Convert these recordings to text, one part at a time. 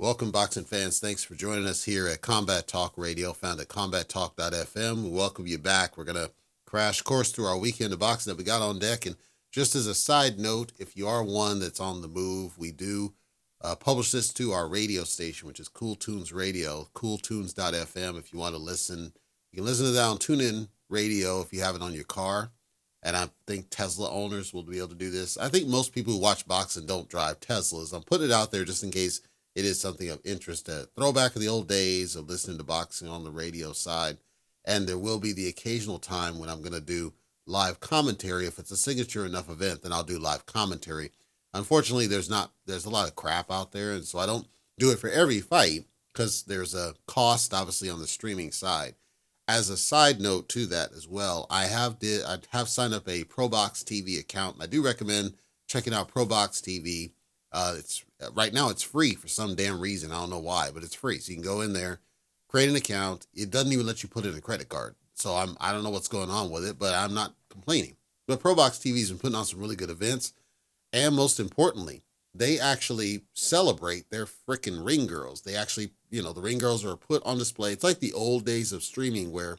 Welcome, boxing fans. Thanks for joining us here at Combat Talk Radio, found at combattalk.fm. We welcome you back. We're going to crash course through our weekend of boxing that we got on deck. And just as a side note, if you are one that's on the move, we do publish this to our radio station, which is Cool Tunes Radio, cooltunes.fm. If you want to listen, you can listen to that on TuneIn Radio if you have it on your car. And I think Tesla owners will be able to do this. I think most people who watch boxing don't drive Teslas. I'm putting it out there just in case it is something of interest. A throwback of the old days of listening to boxing on the radio side. And there will be the occasional time when I'm going to do live commentary. If it's a signature enough event, then I'll do live commentary. Unfortunately, there's a lot of crap out there. And so I don't do it for every fight because there's a cost, obviously, on the streaming side. As a side note to that as well, I have signed up a ProBox TV account. I do recommend checking out ProBox TV. It's right now it's free for some damn reason. I don't know why, but it's free. So you can go in there, create an account. It doesn't even let you put in a credit card. So I don't know what's going on with it, but I'm not complaining. But ProBox TV's been putting on some really good events, and most importantly, they actually celebrate their freaking ring girls. They actually, the ring girls are put on display. It's like the old days of streaming where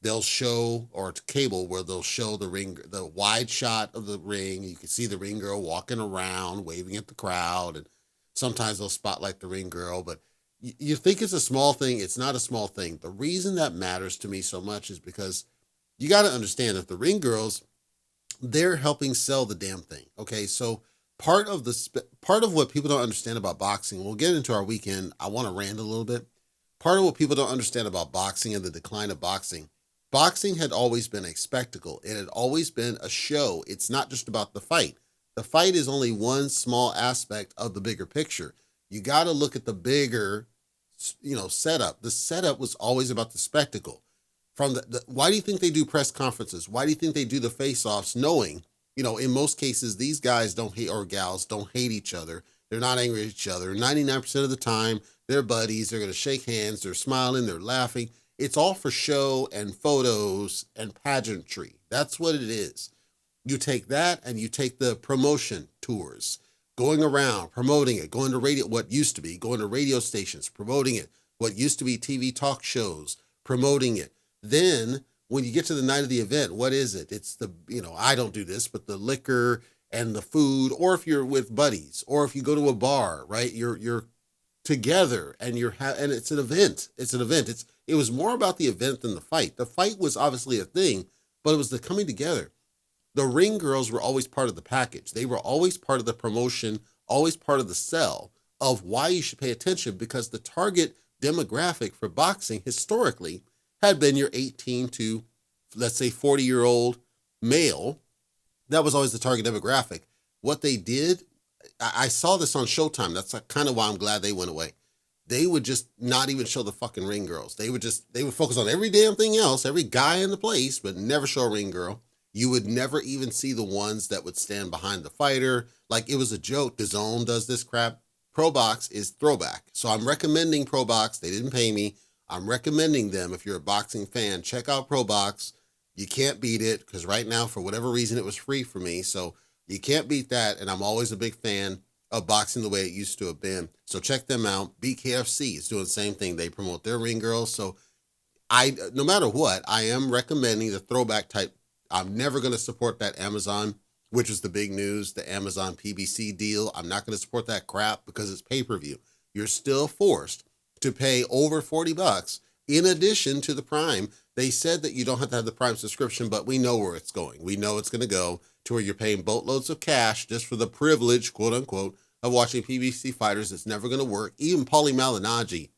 they'll show, or it's cable, where they'll show the wide shot of the ring. You can see the ring girl walking around, waving at the crowd, and sometimes they'll spotlight the ring girl. But you think it's a small thing. It's not a small thing. The reason that matters to me so much is because you got to understand that the ring girls, they're helping sell the damn thing. Okay, so part of what people don't understand about boxing, we'll get into our weekend. I want to rant a little bit. Part of what people don't understand about boxing and the decline of boxing had always been a spectacle. It had always been a show. It's not just about the fight. The fight is only one small aspect of the bigger picture. You got to look at the bigger, setup. The setup was always about the spectacle. Why do you think they do press conferences? Why do you think they do the face-offs, knowing, in most cases, these guys don't hate, or gals don't hate each other. They're not angry at each other. 99% of the time, they're buddies. They're going to shake hands. They're smiling. They're laughing. It's all for show and photos and pageantry. That's what it is. You take that and you take the promotion tours, going around, promoting it, going to radio stations, promoting it, what used to be TV talk shows, promoting it. Then when you get to the night of the event, what is it? It's I don't do this, but the liquor and the food, or if you're with buddies, or if you go to a bar, right? You're together and and it's an event. It's an event. It was more about the event than the fight. The fight was obviously a thing, but it was the coming together. The ring girls were always part of the package. They were always part of the promotion, always part of the sell of why you should pay attention, because the target demographic for boxing historically had been your 18 to, let's say, 40-year-old male. That was always the target demographic. What they did, I saw this on Showtime. That's kind of why I'm glad they went away. They would just not even show the fucking ring girls. They would focus on every damn thing else, every guy in the place, but never show a ring girl. You would never even see the ones that would stand behind the fighter. Like, it was a joke. DAZN does this crap. ProBox is throwback. So I'm recommending ProBox. They didn't pay me. I'm recommending them. If you're a boxing fan, check out ProBox. You can't beat it, because right now, for whatever reason, it was free for me. So you can't beat that. And I'm always a big fan of boxing the way it used to have been. So check them out. BKFC is doing the same thing. They promote their ring girls. So no matter what, I am recommending the throwback type. I'm never going to support that Amazon, which is the big news, the Amazon PBC deal. I'm not going to support that crap because it's pay-per-view. You're still forced to pay over $40 in addition to the Prime. They said that you don't have to have the Prime subscription, but we know where it's going. We know it's going to go to where you're paying boatloads of cash just for the privilege, quote unquote, of watching PBC fighters. It's never going to work. Even Paulie Malignaggi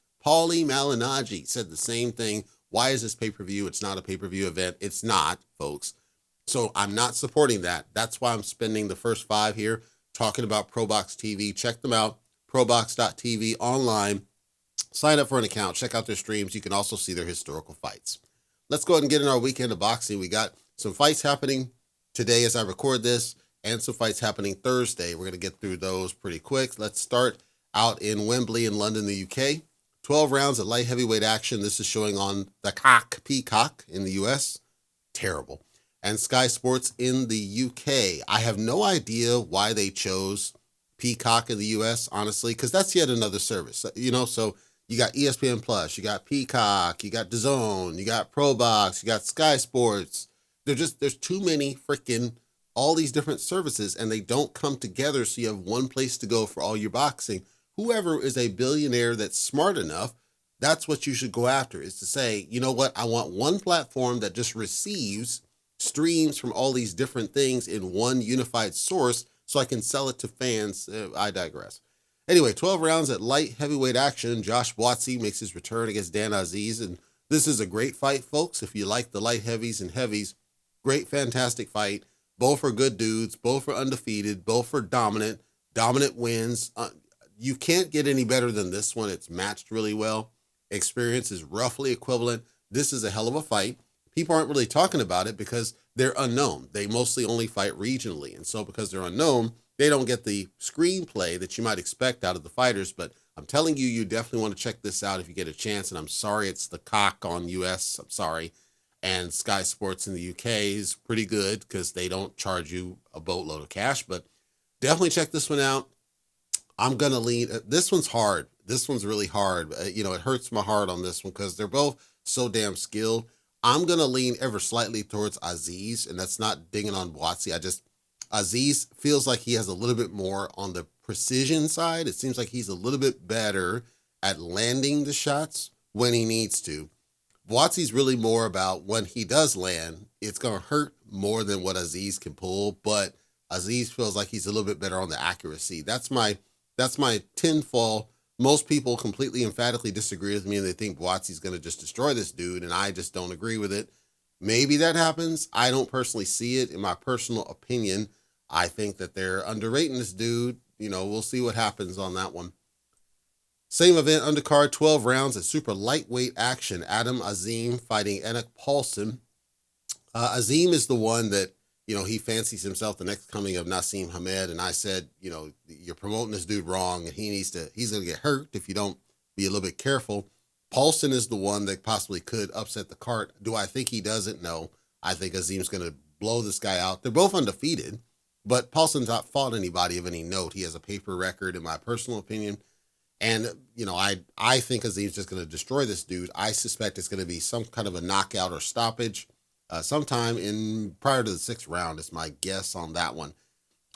said the same thing. Why is this pay-per-view? It's not a pay-per-view event. It's not, folks. So I'm not supporting that. That's why I'm spending the first 5 here talking about ProBox TV. Check them out, probox.tv online. Sign up for an account. Check out their streams. You can also see their historical fights. Let's go ahead and get in our weekend of boxing. We got some fights happening today as I record this, and some fights happening Thursday. We're going to get through those pretty quick. Let's start out in Wembley in London, the UK. 12 rounds of light heavyweight action. This is showing on the Peacock in the US. Terrible. And Sky Sports in the UK. I have no idea why they chose Peacock in the U.S., honestly, because that's yet another service. So you got ESPN Plus, you got Peacock, you got DAZN, you got ProBox, you got Sky Sports. There's too many freaking all these different services, and they don't come together so you have one place to go for all your boxing. Whoever is a billionaire that's smart enough, that's what you should go after, is to say, you know what, I want one platform that just receives streams from all these different things in one unified source so I can sell it to fans. I digress. Anyway, 12 rounds at light heavyweight action. Josh Buatsi makes his return against Dan Aziz, and this is a great fight, folks. If you like the light heavies and heavies, great, fantastic fight. Both are good dudes. Both are undefeated. Both are dominant. Dominant wins. You can't get any better than this one. It's matched really well. Experience is roughly equivalent. This is a hell of a fight. People aren't really talking about it because they're unknown. They mostly only fight regionally. And so because they're unknown, they don't get the screenplay that you might expect out of the fighters. But I'm telling you, you definitely want to check this out if you get a chance. And I'm sorry it's the cock on US. I'm sorry. And Sky Sports in the UK is pretty good because they don't charge you a boatload of cash. But definitely check this one out. I'm going to lean. This one's hard. This one's really hard. It hurts my heart on this one because they're both so damn skilled. I'm going to lean ever slightly towards Aziz, and that's not dinging on Buatsi. Aziz feels like he has a little bit more on the precision side. It seems like he's a little bit better at landing the shots when he needs to. Buatsi's really more about when he does land, it's going to hurt more than what Aziz can pull, but Aziz feels like he's a little bit better on the accuracy. That's my tinfoil. Most people completely emphatically disagree with me, and they think Buatsi's going to just destroy this dude, and I just don't agree with it. Maybe that happens. I don't personally see it. In my personal opinion, I think that they're underrating this dude. We'll see what happens on that one. Same event, undercard, 12 rounds at super lightweight action. Adam Azim fighting Enoch Paulson. Azim is the one that, he fancies himself the next coming of Nassim Hamed. And I said, you're promoting this dude wrong, and he's going to get hurt if you don't be a little bit careful. Paulson is the one that possibly could upset the cart. Do I think he doesn't? No. I think Azim's going to blow this guy out. They're both undefeated, but Paulson's not fought anybody of any note. He has a paper record, in my personal opinion. And, I think Azim's just going to destroy this dude. I suspect it's going to be some kind of a knockout or stoppage sometime prior to the 6th round is my guess on that one.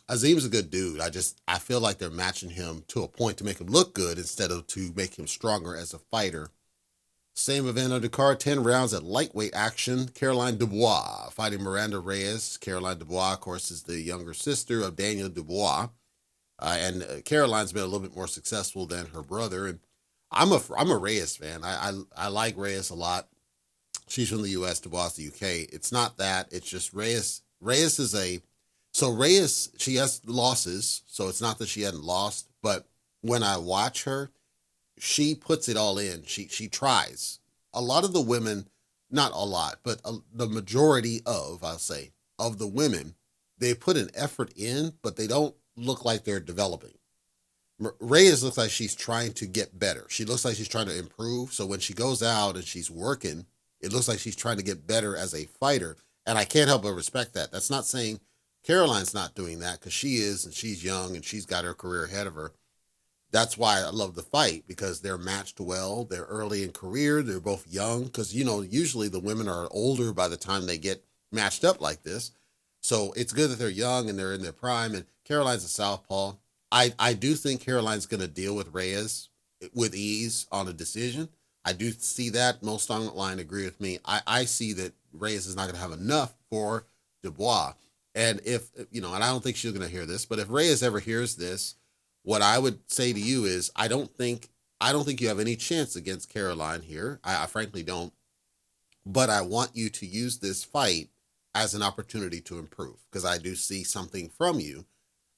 Azim's a good dude. I feel like they're matching him to a point to make him look good instead of to make him stronger as a fighter. Same event undercard, 10 rounds at lightweight action. Caroline Dubois fighting Miranda Reyes. Caroline Dubois, of course, is the younger sister of Daniel Dubois. And Caroline's been a little bit more successful than her brother. And I'm a Reyes fan. I like Reyes a lot. She's from the U.S., Dubois, the UK. It's not that. It's just Reyes. Reyes, she has losses, so it's not that she hadn't lost. But when I watch her, she puts it all in. She tries. A lot of the women, not a lot, but the majority of the women, they put an effort in, but they don't look like they're developing. Reyes looks like she's trying to get better. She looks like she's trying to improve. So when she goes out and she's working, it looks like she's trying to get better as a fighter. And I can't help but respect that. That's not saying Caroline's not doing that, because she is, and she's young and she's got her career ahead of her. That's why I love the fight, because they're matched well. They're early in career. They're both young, because, usually the women are older by the time they get matched up like this. So it's good that they're young and they're in their prime. And Caroline's a southpaw. I do think Caroline's going to deal with Reyes with ease on a decision. I do see that. Most online agree with me. I see that Reyes is not going to have enough for Dubois. And and I don't think she's going to hear this, but if Reyes ever hears this, what I would say to you is, I don't think you have any chance against Caroline here. I frankly don't. But I want you to use this fight as an opportunity to improve, because I do see something from you.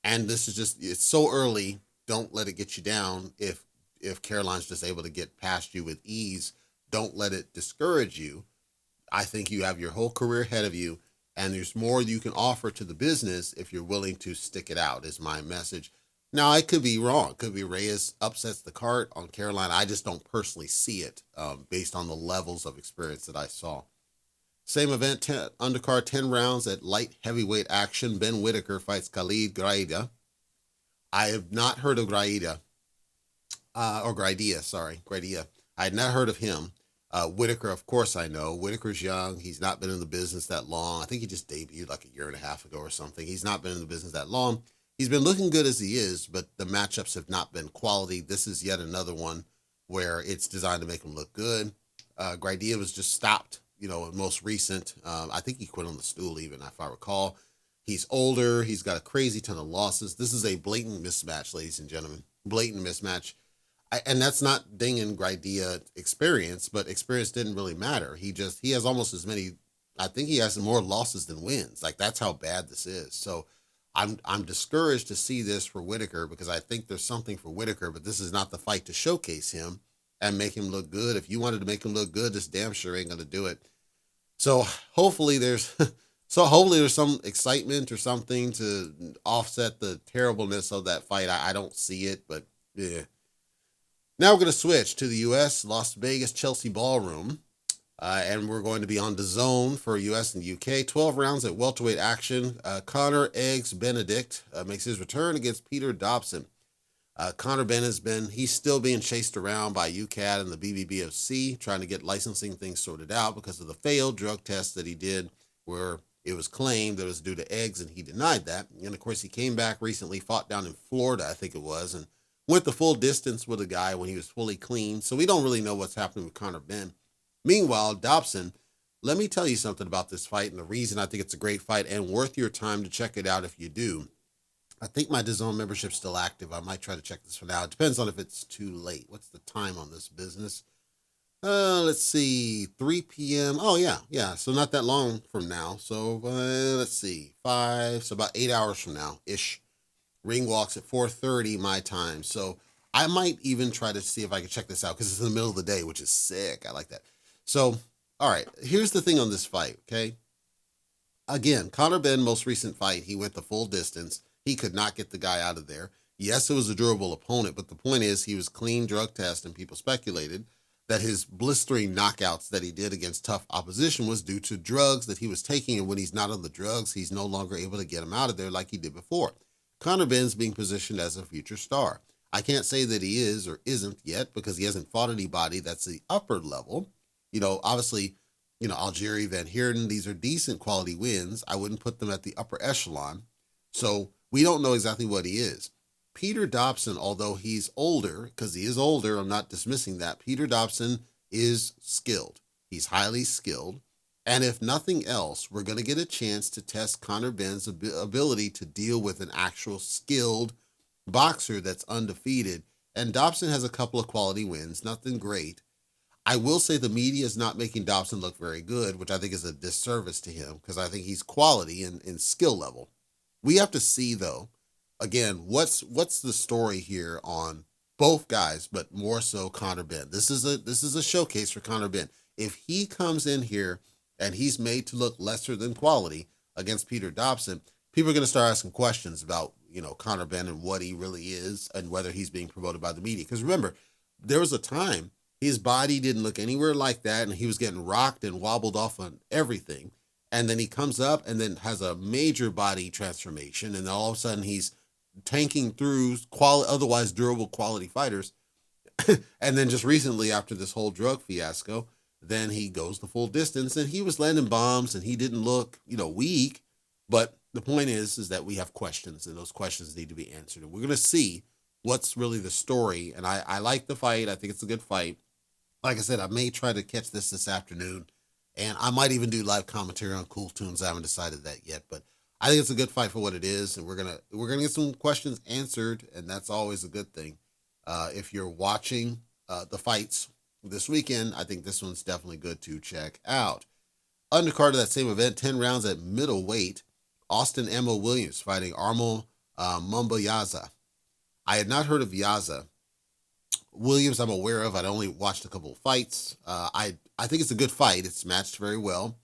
And this is it's so early. Don't let it get you down. If Caroline's just able to get past you with ease, don't let it discourage you. I think you have your whole career ahead of you, and there's more you can offer to the business if you're willing to stick it out, is my message. Now, I could be wrong. It could be Reyes upsets the cart on Caroline. I just don't personally see it based on the levels of experience that I saw. Same event, undercard, 10 rounds at light heavyweight action. Ben Whitaker fights Khalid Graida. I have not heard of Graidia, sorry, Graidia. I had not heard of him. Whitaker, of course, I know. Whitaker's young. He's not been in the business that long. I think he just debuted like a year and a half ago or something. He's not been in the business that long. He's been looking good as he is, but the matchups have not been quality. This is yet another one where it's designed to make him look good. Graidia was just stopped, most recent. I think he quit on the stool even, if I recall. He's older. He's got a crazy ton of losses. This is a blatant mismatch, ladies and gentlemen. Blatant mismatch. And that's not dinging Graidia experience, but experience didn't really matter. He has almost as many. I think he has more losses than wins. Like, that's how bad this is. So I'm discouraged to see this for Whitaker, because I think there's something for Whitaker, but this is not the fight to showcase him and make him look good. If you wanted to make him look good, this damn sure ain't gonna do it. So hopefully there's some excitement or something to offset the terribleness of that fight. I don't see it, but yeah. Now we're going to switch to the U.S. Las Vegas Chelsea Ballroom, and we're going to be on the zone for U.S. and U.K. 12 rounds at welterweight action. Conor Eggs Benedict makes his return against Peter Dobson. Conor Benn he's still being chased around by UCAD and the BBBOC, trying to get licensing things sorted out because of the failed drug test that he did, where it was claimed that it was due to eggs, and he denied that. And of course, he came back recently, fought down in Florida, I think it was, and went the full distance with a guy when he was fully clean. So we don't really know what's happening with Conor Benn. Meanwhile, Dobson, let me tell you something about this fight, and the reason I think it's a great fight and worth your time to check it out if you do. I think my DAZN membership's still active. I might try to check this for now. It depends on if it's too late. What's the time on this business? Let's see, 3 p.m. Oh, yeah. So not that long from now. So let's see, so about 8 hours from now-ish. Ring walks at 4:30 my time. So I might even try to see if I can check this out, because it's in the middle of the day, which is sick. I like that. So, all right, here's the thing on this fight, okay? Again, Conor Benn, most recent fight, he went the full distance. He could not get the guy out of there. Yes, it was a durable opponent, but the point is he was clean drug test, and people speculated that his blistering knockouts that he did against tough opposition was due to drugs that he was taking, and when he's not on the drugs, he's no longer able to get him out of there like he did before. Conor Benn's being positioned as a future star. I can't say that he is or isn't yet, because he hasn't fought anybody that's the upper level. Obviously, Algieri, Van Heerden, these are decent quality wins. I wouldn't put them at the upper echelon. So we don't know exactly what he is. Peter Dobson, although he's older, because he is older, I'm not dismissing that. Peter Dobson is skilled. He's highly skilled. And if nothing else, we're going to get a chance to test Conor Benn's ability to deal with an actual skilled boxer that's undefeated. And Dobson has a couple of quality wins, nothing great. I will say the media is not making Dobson look very good, which I think is a disservice to him, because I think he's quality in skill level. We have to see, though, again, what's the story here on both guys, but more so Conor Benn. This is a showcase for Conor Benn. If he comes in here and he's made to look lesser than quality against Peter Dobson, people are going to start asking questions about, Conor Benn and what he really is and whether he's being promoted by the media. Because remember, there was a time his body didn't look anywhere like that, and he was getting rocked and wobbled off on everything. And then he comes up and then has a major body transformation, and all of a sudden he's tanking through otherwise durable quality fighters. And then just recently, after this whole drug fiasco, then he goes the full distance, and he was landing bombs, and he didn't look, weak. But the point is that we have questions, and those questions need to be answered. And we're going to see what's really the story. And I like the fight. I think it's a good fight. Like I said, I may try to catch this afternoon, and I might even do live commentary on Cool Tunes. I haven't decided that yet, but I think it's a good fight for what it is, and we're gonna get some questions answered, and that's always a good thing. If you're watching the fights this weekend, I think this one's definitely good to check out. Undercard of that same event, 10 rounds at middleweight, Austin Emma Williams fighting Armel Mumbayaza. I had not heard of Yaza. Williams, I'm aware of. I'd only watched a couple of fights. I think it's a good fight. It's matched very well.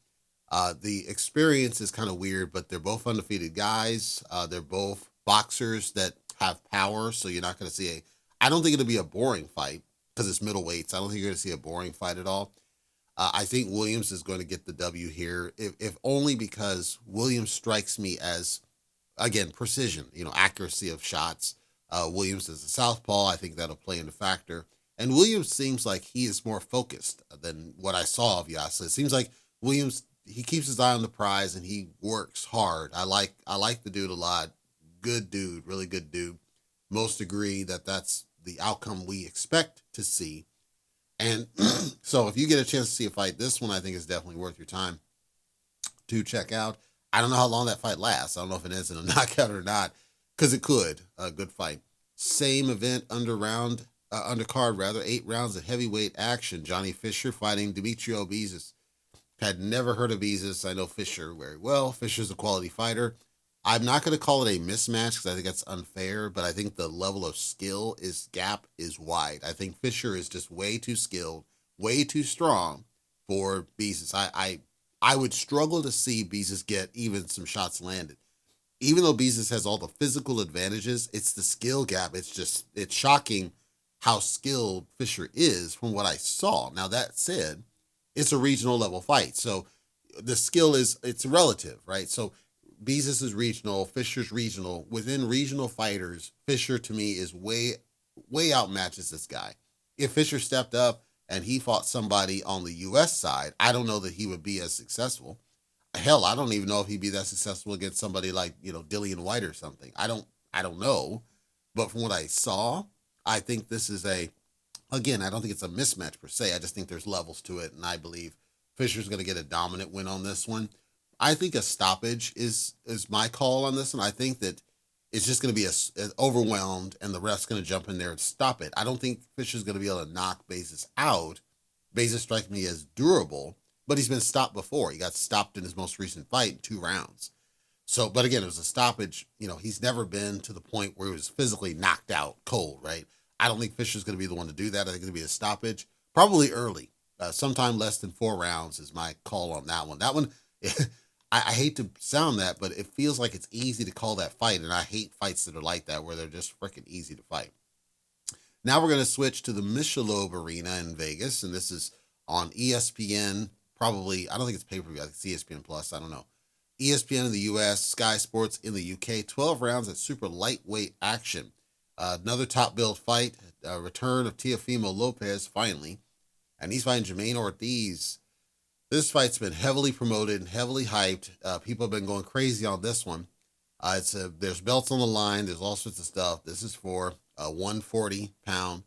The experience is kind of weird, but they're both undefeated guys. They're both boxers that have power, so you're not going to see I don't think it'll be a boring fight, because it's middleweights. I don't think you're going to see a boring fight at all. I think Williams is going to get the W here, if only because Williams strikes me as, again, precision, accuracy of shots. Williams is a southpaw. I think that'll play into factor. And Williams seems like he is more focused than what I saw of Yasa. It seems like Williams, he keeps his eye on the prize and he works hard. I like the dude a lot. Good dude, really good dude. Most agree that that's the outcome we expect to see. And so if you get a chance to see a fight, this one I think is definitely worth your time to check out. I don't know how long that fight lasts. I don't know if it ends in a knockout or not, because it could. A good fight. Same event undercard rather, 8 rounds of heavyweight action. Johnny Fisher fighting Demetrio Beezes. Had never heard of Beezes. I know Fisher very well. Fisher's a quality fighter. I'm not going to call it a mismatch because I think that's unfair, but I think the level of gap is wide. I think Fisher is just way too skilled, way too strong for Beezes. I would struggle to see Beezes get even some shots landed. Even though Beezes has all the physical advantages, it's the skill gap. It's shocking how skilled Fisher is from what I saw. Now, that said, it's a regional level fight. So the skill it's relative, right? So Beezes is regional, Fisher's regional. Within regional fighters, Fisher to me is way outmatches this guy. If Fisher stepped up and he fought somebody on the US side, I don't know that he would be as successful. Hell, I don't even know if he'd be that successful against somebody like, Dillian White or something. I don't know. But from what I saw, I think this is again, I don't think it's a mismatch per se. I just think there's levels to it, and I believe Fisher's going to get a dominant win on this one. I think a stoppage is my call on this one. I think that it's just going to be overwhelmed, and the ref's going to jump in there and stop it. I don't think Fisher's going to be able to knock Beezes out. Beezes strikes me as durable, but he's been stopped before. He got stopped in his most recent fight in 2 rounds. So, but again, it was a stoppage. He's never been to the point where he was physically knocked out cold, right? I don't think Fisher's going to be the one to do that. I think it's going to be a stoppage, probably early. Sometime less than 4 rounds is my call on that one. That one, I hate to sound that, but it feels like it's easy to call that fight, and I hate fights that are like that, where they're just freaking easy to fight. Now we're going to switch to the Michelob Arena in Vegas, and this is on ESPN, probably, I don't think it's pay-per-view, I think it's ESPN Plus, I don't know. ESPN in the U.S., Sky Sports in the U.K., 12 rounds at super lightweight action. Another top-billed fight, return of Teofimo Lopez, finally, and he's fighting Jermaine Ortiz. This fight's been heavily promoted and heavily hyped. People have been going crazy on this one. There's belts on the line. There's all sorts of stuff. This is for 140-pound.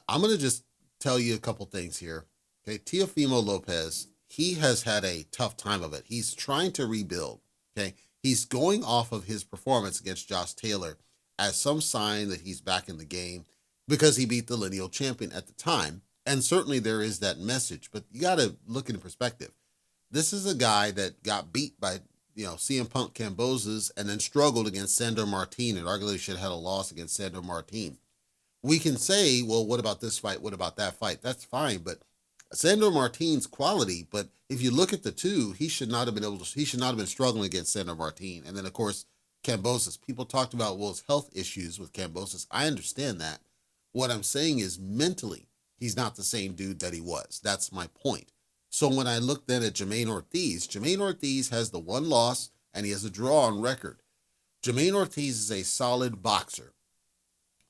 I'm going to just tell you a couple things here. Okay, Teofimo Lopez, he has had a tough time of it. He's trying to rebuild. Okay, he's going off of his performance against Josh Taylor as some sign that he's back in the game because he beat the lineal champion at the time. And certainly there is that message, but you got to look in perspective. This is a guy that got beat by, CM Punk Cambosos and then struggled against Sandor Martin and arguably should have had a loss against Sandor Martin. We can say, well, what about this fight? What about that fight? That's fine, but Sandor Martin's quality, but if you look at the two, he should not have been struggling against Sandor Martin. And then, of course, Cambosos. People talked about Will's health issues with Cambosos. I understand that. What I'm saying is mentally, he's not the same dude that he was. That's my point. So when I look then at Jermaine Ortiz has the one loss and he has a draw on record. Jermaine Ortiz is a solid boxer.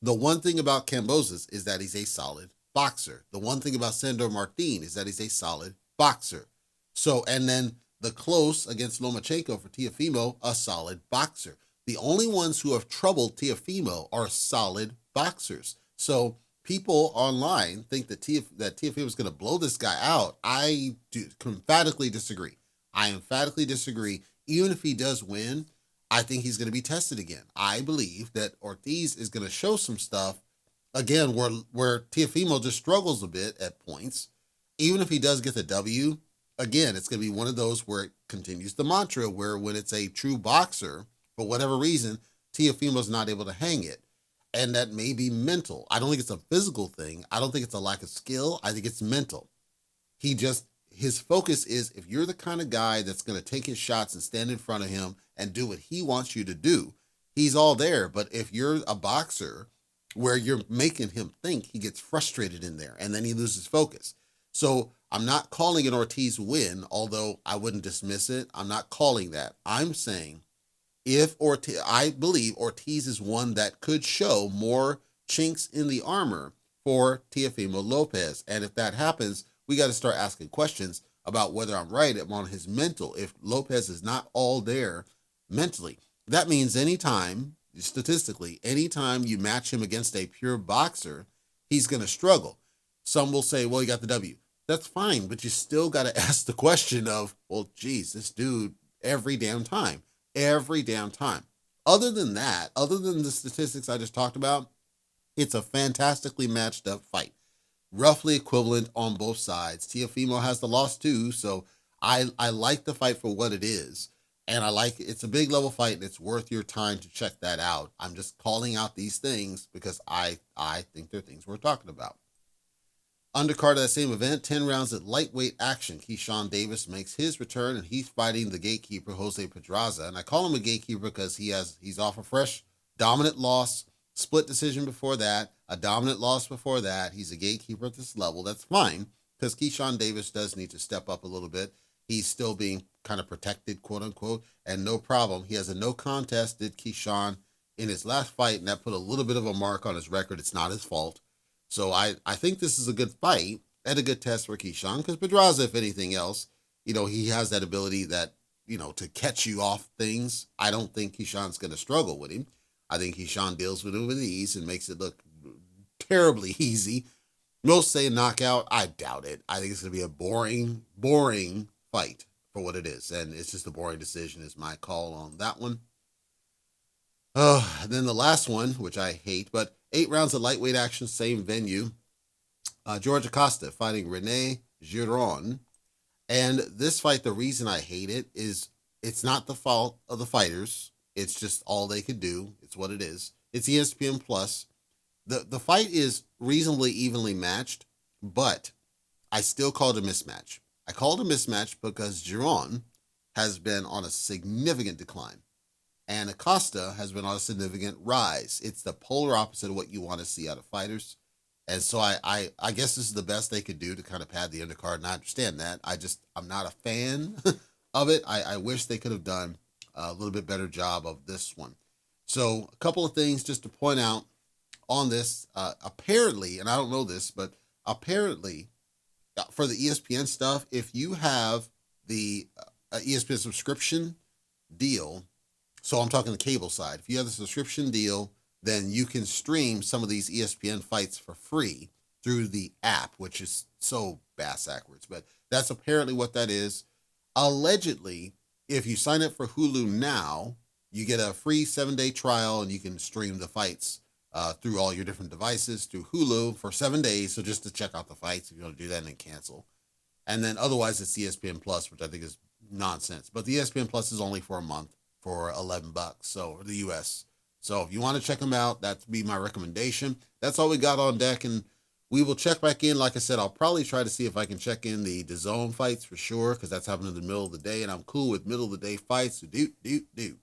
The one thing about Cambosos is that he's a solid boxer. The one thing about Sandor Martin is that he's a solid boxer. So, and then the close against Lomachenko for Teofimo, a solid boxer. The only ones who have troubled Teofimo are solid boxers. So people online think that Teofimo is going to blow this guy out. I do emphatically disagree. Even if he does win, I think he's going to be tested again. I believe that Ortiz is going to show some stuff, again, where Teofimo just struggles a bit at points. Even if he does get the W, again, it's going to be one of those where it continues the mantra where when it's a true boxer, for whatever reason, Teofimo's not able to hang it. And that may be mental. I don't think it's a physical thing. I don't think it's a lack of skill. I think it's mental. His focus is if you're the kind of guy that's going to take his shots and stand in front of him and do what he wants you to do, he's all there. But if you're a boxer where you're making him think, he gets frustrated in there and then he loses focus. So I'm not calling an Ortiz win, although I wouldn't dismiss it. I'm not calling that. I'm saying If I believe Ortiz is one that could show more chinks in the armor for Teofimo Lopez. And if that happens, we got to start asking questions about whether I'm right on his mental. If Lopez is not all there mentally, that means anytime, statistically, anytime you match him against a pure boxer, he's going to struggle. Some will say, well, he got the W. That's fine, but you still got to ask the question of, well, geez, this dude every damn time. Other than that, other than the statistics I just talked about, it's a fantastically matched up fight. Roughly equivalent on both sides. Teofimo has the loss too, so I like the fight for what it is. And I like it's a big level fight and it's worth your time to check that out. I'm just calling out these things because I think they're things we're talking about. Undercard of that same event, 10 rounds at lightweight action. Keyshawn Davis makes his return, and he's fighting the gatekeeper, Jose Pedraza. And I call him a gatekeeper because he's off a fresh, dominant loss, split decision before that, a dominant loss before that. He's a gatekeeper at this level. That's fine, because Keyshawn Davis does need to step up a little bit. He's still being kind of protected, quote unquote, and no problem. He has a no contest, did Keyshawn, in his last fight, and that put a little bit of a mark on his record. It's not his fault. So I think this is a good fight and a good test for Keyshawn because Pedraza, if anything else, he has that ability that, to catch you off things. I don't think Keyshawn's going to struggle with him. I think Keyshawn deals with him with ease and makes it look terribly easy. Most say knockout. I doubt it. I think it's going to be a boring fight for what it is. And it's just a boring decision is my call on that one. And then the last one, which I hate, but 8 rounds of lightweight action, same venue. George Acosta fighting Rene Giron. And this fight, the reason I hate it is it's not the fault of the fighters. It's just all they could do. It's what it is. It's ESPN Plus. The fight is reasonably evenly matched, but I still call it a mismatch. I call it a mismatch because Giron has been on a significant decline. And Acosta has been on a significant rise. It's the polar opposite of what you want to see out of fighters. And so I guess this is the best they could do to kind of pad the undercard. And I understand that. I'm not a fan of it. I wish they could have done a little bit better job of this one. So a couple of things just to point out on this. Apparently, and I don't know this, but apparently for the ESPN stuff, if you have the ESPN subscription deal, so I'm talking the cable side. If you have the subscription deal, then you can stream some of these ESPN fights for free through the app, which is so bass-backwards. But that's apparently what that is. Allegedly, if you sign up for Hulu now, you get a free 7-day trial and you can stream the fights through all your different devices through Hulu for 7 days. So just to check out the fights, if you want to do that and then cancel. And then otherwise it's ESPN Plus, which I think is nonsense. But the ESPN Plus is only for a month for $11. So the US. So if you want to check them out, that'd be my recommendation. That's all we got on deck, and we will check back in. Like I said, I'll probably try to see if I can check in the DAZN fights for sure, because that's happening in the middle of the day, and I'm cool with middle of the day fights. So do.